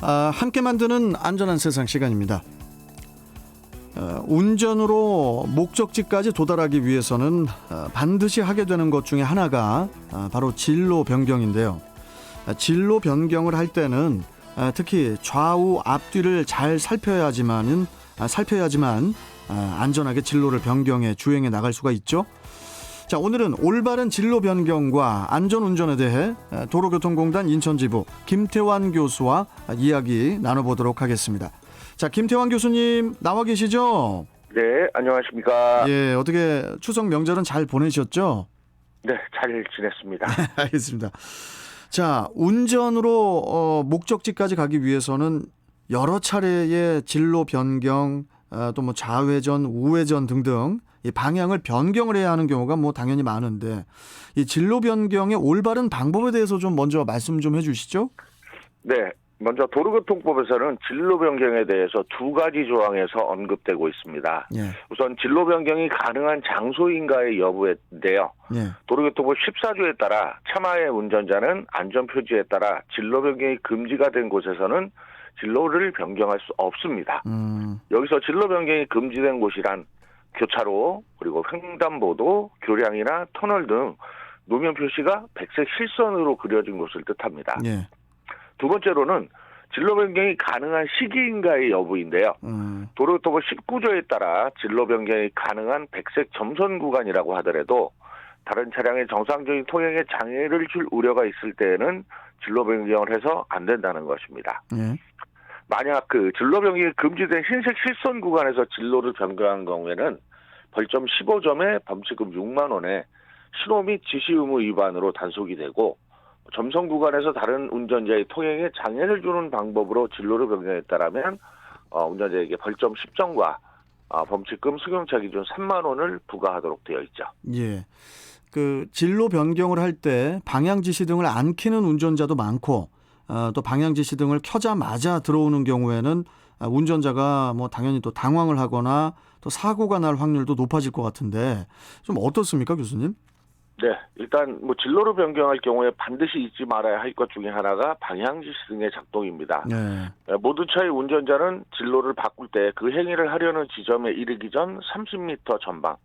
함께 만드는 안전한 세상 시간입니다. 운전으로 목적지까지 도달하기 위해서는 반드시 하게 되는 것 중에 하나가 바로 진로 변경인데요. 진로 변경을 할 때는 특히 좌우 앞뒤를 잘 살펴야지만 안전하게 진로를 변경해 주행해 나갈 수가 있죠. 자, 오늘은 올바른 진로 변경과 안전운전에 대해 도로교통공단 인천지부 김태환 교수와 이야기 나눠보도록 하겠습니다. 자, 김태환 교수님 나와 계시죠? 네, 안녕하십니까. 예, 어떻게 추석 명절은 잘 보내셨죠? 네, 잘 지냈습니다. 알겠습니다. 자, 운전으로 목적지까지 가기 위해서는 여러 차례의 진로 변경, 또 뭐 좌회전, 우회전 등등 이 방향을 변경을 해야 하는 경우가 뭐 당연히 많은데 이 진로 변경의 올바른 방법에 대해서 좀 먼저 말씀 좀 해주시죠. 네, 먼저 도로교통법에서는 진로 변경에 대해서 두 가지 조항에서 언급되고 있습니다. 예. 우선 진로 변경이 가능한 장소인가의 여부인데요. 예. 도로교통법 14조에 따라 차마의 운전자는 안전표지에 따라 진로 변경이 금지가 된 곳에서는 진로를 변경할 수 없습니다. 여기서 진로 변경이 금지된 곳이란 교차로, 그리고 횡단보도, 교량이나 터널 등 노면 표시가 백색 실선으로 그려진 곳을 뜻합니다. 예. 두 번째로는 진로 변경이 가능한 시기인가의 여부인데요. 도로교통법 19조에 따라 진로 변경이 가능한 백색 점선 구간이라고 하더라도 다른 차량의 정상적인 통행에 장애를 줄 우려가 있을 때에는 진로 변경을 해서 안 된다는 것입니다. 예. 만약 진로 변경이 금지된 흰색 실선 구간에서 진로를 변경한 경우에는 벌점 15점에 범칙금 6만 원에 신호 및 지시 의무 위반으로 단속이 되고, 점선 구간에서 다른 운전자의 통행에 장애를 주는 방법으로 진로를 변경했다라면 운전자에게 벌점 10점과 범칙금 승용차 기준 3만 원을 부과하도록 되어 있죠. 예. 그 진로 변경을 할 때 방향 지시 등을 안 켜는 운전자도 많고 또 방향 지시 등을 켜자마자 들어오는 경우에는 운전자가 뭐 당연히 또 당황을 하거나 또 사고가 날 확률도 높아질 것 같은데 좀 어떻습니까, 교수님? 네, 일단 뭐 진로를 변경할 경우에 반드시 잊지 말아야 할 것 중에 하나가 방향 지시 등의 작동입니다. 네. 모든 차의 운전자는 진로를 바꿀 때 그 행위를 하려는 지점에 이르기 전 30m 전방,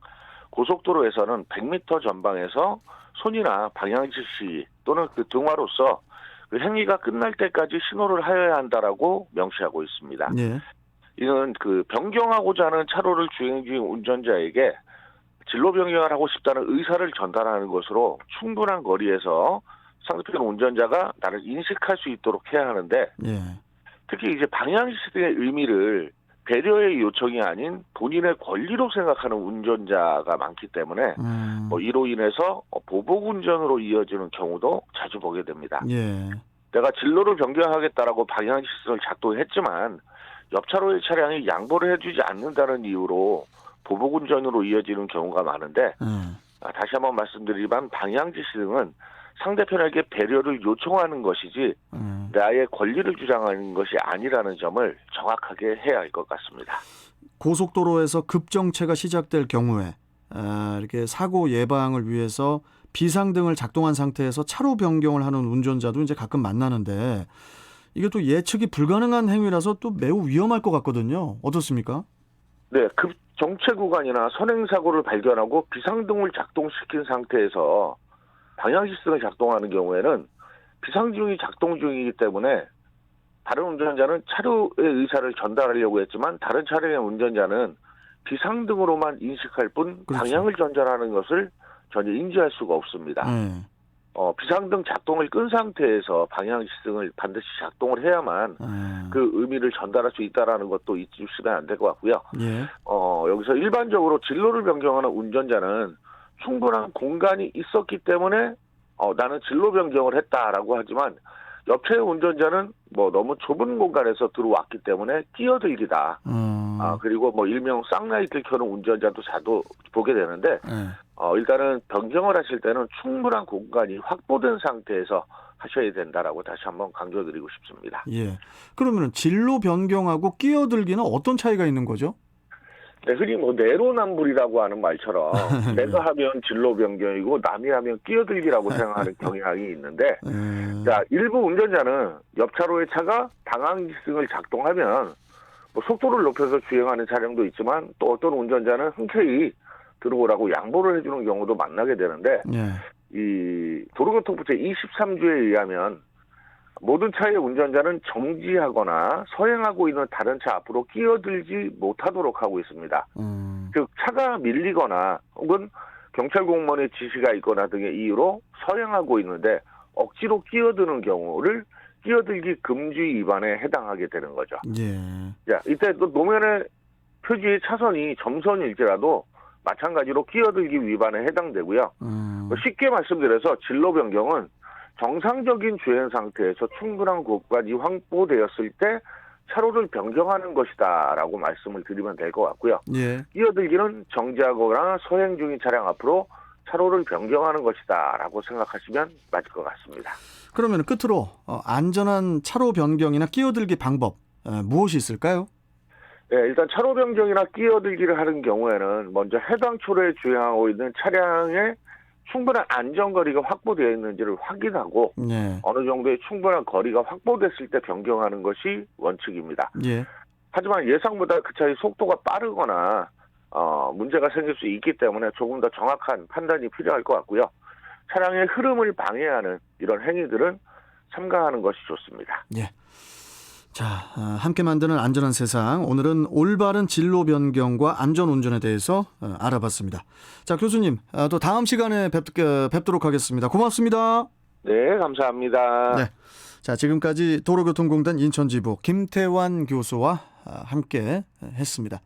고속도로에서는 100m 전방에서 손이나 방향 지시 또는 그 등화로서 그 행위가 끝날 때까지 신호를 하여야 한다라고 명시하고 있습니다. 예. 이는 변경하고자 하는 차로를 주행 중인 운전자에게 진로 변경을 하고 싶다는 의사를 전달하는 것으로 충분한 거리에서 상대편 운전자가 나를 인식할 수 있도록 해야 하는데, 예. 특히 이제 방향 지시 등의 의미를 배려의 요청이 아닌 본인의 권리로 생각하는 운전자가 많기 때문에 이로 인해서 보복 운전으로 이어지는 경우도 자주 보게 됩니다. 예. 내가 진로를 변경하겠다라고 방향 지시를 작동했지만 옆 차로의 차량이 양보를 해주지 않는다는 이유로 보복 운전으로 이어지는 경우가 많은데, 다시 한번 말씀드리지만 방향 지시 등은 상대편에게 배려를 요청하는 것이지 나의 권리를 주장하는 것이 아니라는 점을 정확하게 해야 할 것 같습니다. 고속도로에서 급정체가 시작될 경우에 이렇게 사고 예방을 위해서 비상등을 작동한 상태에서 차로 변경을 하는 운전자도 이제 가끔 만나는데 이게 또 예측이 불가능한 행위라서 또 매우 위험할 것 같거든요. 어떻습니까? 네, 급정체 구간이나 선행사고를 발견하고 비상등을 작동시킨 상태에서 방향지시등을 작동하는 경우에는 비상등이 작동 중이기 때문에 다른 운전자는 차로의 의사를 전달하려고 했지만 다른 차량의 운전자는 비상등으로만 인식할 뿐 그렇죠. 방향을 전달하는 것을 전혀 인지할 수가 없습니다. 비상등 작동을 끈 상태에서 방향지시등을 반드시 작동을 해야만 그 의미를 전달할 수 있다는 것도 잊으시면 안 될 것 같고요. 예. 여기서 일반적으로 진로를 변경하는 운전자는 충분한 공간이 있었기 때문에 나는 진로 변경을 했다라고 하지만 옆차의 운전자는 너무 좁은 공간에서 들어왔기 때문에 끼어들기다. 그리고 일명 쌍라이트를 켜는 운전자도 자주 보게 되는데 일단은 변경을 하실 때는 충분한 공간이 확보된 상태에서 하셔야 된다라고 다시 한번 강조드리고 싶습니다. 예. 그러면 진로 변경하고 끼어들기는 어떤 차이가 있는 거죠? 네, 흔히 뭐 내로남불이라고 하는 말처럼 내가 하면 진로 변경이고 남이 하면 끼어들기라고 생각하는 경향이 있는데 자, 일부 운전자는 옆 차로의 차가 방향지승을 작동하면 뭐 속도를 높여서 주행하는 차량도 있지만 또 어떤 운전자는 흔쾌히 들어오라고 양보를 해주는 경우도 만나게 되는데 예. 이 도로교통법 제23조에 의하면 모든 차의 운전자는 정지하거나 서행하고 있는 다른 차 앞으로 끼어들지 못하도록 하고 있습니다. 즉 차가 밀리거나 혹은 경찰 공무원의 지시가 있거나 등의 이유로 서행하고 있는데 억지로 끼어드는 경우를 끼어들기 금지 위반에 해당하게 되는 거죠. 예. 자, 이때 또 노면의 표지의 차선이 점선일지라도 마찬가지로 끼어들기 위반에 해당되고요. 쉽게 말씀드려서 진로 변경은 정상적인 주행 상태에서 충분한 공간이 확보되었을 때 차로를 변경하는 것이다라고 말씀을 드리면 될 것 같고요. 예. 끼어들기는 정지하거나 서행 중인 차량 앞으로 차로를 변경하는 것이다라고 생각하시면 맞을 것 같습니다. 그러면 끝으로 안전한 차로 변경이나 끼어들기 방법 무엇이 있을까요? 네, 일단 차로 변경이나 끼어들기를 하는 경우에는 먼저 해당 초로에 주행하고 있는 차량의 충분한 안전거리가 확보되어 있는지를 확인하고 예. 어느 정도의 충분한 거리가 확보됐을 때 변경하는 것이 원칙입니다. 예. 하지만 예상보다 그 차의 속도가 빠르거나 문제가 생길 수 있기 때문에 조금 더 정확한 판단이 필요할 것 같고요. 차량의 흐름을 방해하는 이런 행위들은 삼가하는 것이 좋습니다. 예. 자, 함께 만드는 안전한 세상. 오늘은 올바른 진로 변경과 안전 운전에 대해서 알아봤습니다. 자, 교수님, 또 다음 시간에 뵙도록 하겠습니다. 고맙습니다. 네, 감사합니다. 네. 자, 지금까지 도로교통공단 인천지부 김태환 교수와 함께 했습니다.